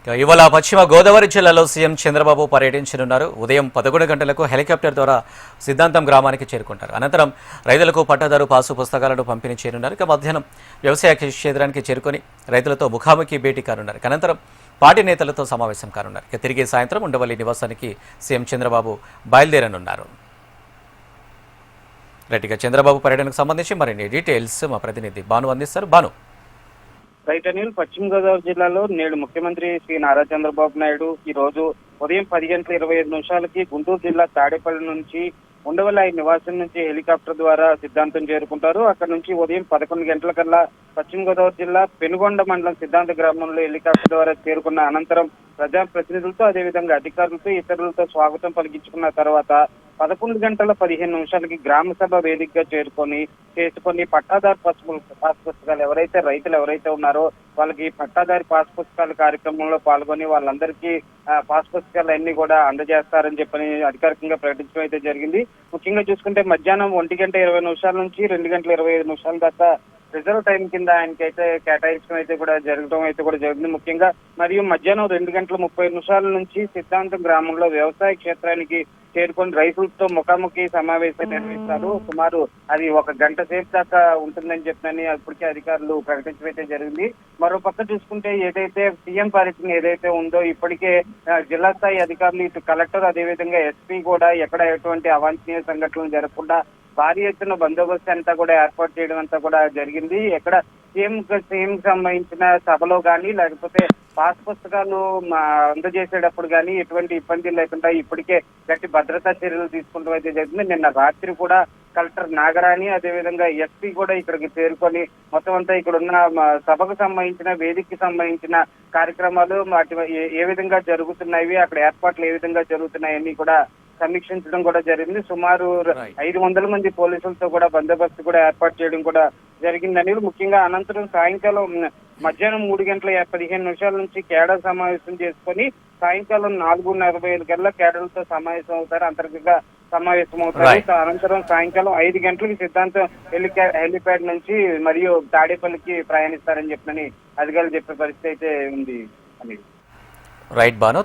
ఇవాళ పశ్చిమ గోదావరి జిల్లాలో సీఎం చంద్రబాబు పర్యటించనున్నారు. ఉదయం 11 గంటలకు హెలికాప్టర్ ద్వారా సిద్ధాంతం గ్రామానికి చేరుకుంటారు. అనంతరం రైతులకు పట్టాదారు పాసు పుస్తకాలను పంపిణీ చేయనున్నారు. ఇక మధ్యాహ్నం వ్యవసాయ క్షేత్రానికి చేరుకొని రైతులతో ముఖాముఖి భేటీ కానున్నారు. అనంతరం పార్టీ నేతలతో సమావేశం కానున్నారు. ఇక తిరిగి సాయంత్రం ఉండవల్లి నివాసానికి సీఎం చంద్రబాబు బయలుదేరనున్నారు. రైట్గా చంద్రబాబు పర్యటనకు సంబంధించి మరిన్ని డీటెయిల్స్ మా ప్రతినిధి భాను అందిస్తారు. భాను. రైట్ అనిల్, పశ్చిమ గోదావరి జిల్లాలో నేడు ముఖ్యమంత్రి శ్రీ నారా చంద్రబాబు నాయుడు ఈ రోజు ఉదయం 10 గంటల 25 నిమిషాలకి గుంటూరు జిల్లా తాడేపల్లి నుంచి ఉండవల్లి నివాసం నుంచి హెలికాప్టర్ ద్వారా సిద్ధాంతం చేరుకుంటారు. అక్కడ నుంచి ఉదయం 11 గంటలకల్లా పశ్చిమ గోదావరి జిల్లా పెనుగొండ మండలం సిద్ధాంత గ్రామంలో హెలికాప్టర్ ద్వారా చేరుకున్న అనంతరం ప్రజాప్రతినిధులతో అదేవిధంగా అధికారులతో ఇతరులతో స్వాగతం పలికించుకున్న తర్వాత 11 గంటల 15 నిమిషాలకి గ్రామ సభ వేదికగా చేసుకొని పట్టాదారు పాస్ పుస్తకాలు రైతులు ఎవరైతే ఉన్నారో వాళ్ళకి పట్టాదారి పాస్ పుస్తకాల కార్యక్రమంలో పాల్గొని వాళ్ళందరికీ పాస్ పుస్తకాలు అన్ని కూడా అందజేస్తారని చెప్పని అధికారికంగా ప్రకటించడం అయితే జరిగింది. ముఖ్యంగా చూసుకుంటే మధ్యాహ్నం 1 గంట 20 నిమిషాల నుంచి 2 గంటల 25 నిమిషాల దాకా రిజర్వ్ టైం కింద ఆయనకైతే కేటాయించడం అయితే కూడా జరిగింది. ముఖ్యంగా మరియు మధ్యాహ్నం 2 గంటల 30 నిమిషాల నుంచి సిద్ధాంతం గ్రామంలో వ్యవసాయ క్షేత్రానికి చేరుకొని రైతులతో ముఖాముఖి సమావేశం నిర్వహిస్తారు. సుమారు అది 1 గంట సేపు దాకా ఉంటుందని చెప్పని అప్పటికే అధికారులు ప్రకటించడం అయితే జరిగింది. మరో పక్క చూసుకుంటే ఏదైతే సీఎం పర్యటన ఏదైతే ఉందో ఇప్పటికే జిల్లా స్థాయి అధికారులు ఇటు కలెక్టర్ అదేవిధంగా ఎస్పీ కూడా ఎక్కడ ఎటువంటి అవాంఛనీయ సంఘటనలు జరగకుండా భారీ ఎత్తున బందోబస్తు అంతా కూడా ఏర్పాటు చేయడం అంతా కూడా జరిగింది. ఎక్కడ సీఎం సంబంధించిన సభలో కానీ లేకపోతే పాస్ పుస్తకాలు అందజేసేటప్పుడు కానీ ఎటువంటి ఇబ్బంది లేకుండా ఇప్పటికే గట్టి భద్రతా చర్యలు తీసుకుంటూ అయితే జరిగింది. నిన్న రాత్రి కూడా కలెక్టర్ నాగరాణి అదేవిధంగా ఎస్పీ కూడా ఇక్కడికి చేరుకొని మొత్తం అంతా ఇక్కడ ఉన్న సభకు సంబంధించిన వేదికకి సంబంధించిన కార్యక్రమాలు ఏ విధంగా జరుగుతున్నాయి, అక్కడ ఏర్పాట్లు ఏ విధంగా జరుగుతున్నాయని కూడా సమీక్షించడం కూడా జరిగింది. సుమారు 500 మంది పోలీసులతో కూడా బందోబస్తు కూడా ఏర్పాటు చేయడం కూడా జరిగిందని. ముఖ్యంగా అనంతరం సాయంకాలం మధ్యాహ్నం 3 గంటల 15 నిమిషాల నుంచి కేడర్ సమావేశం చేసుకొని సాయంకాలం 4:45 కల్లా కేడర్లతో సమావేశం అవుతారు, అంతర్గతంగా సమావేశం అవుతారు. అనంతరం సాయంకాలం 5 గంటలకి సిద్ధాంతం హెలిప్యాడ్ నుంచి మరియు తాడేపల్లికి ప్రయాణిస్తారని చెప్పని అధికారులు చెప్పే పరిస్థితి అయితే ఉంది. రైట్ భాను.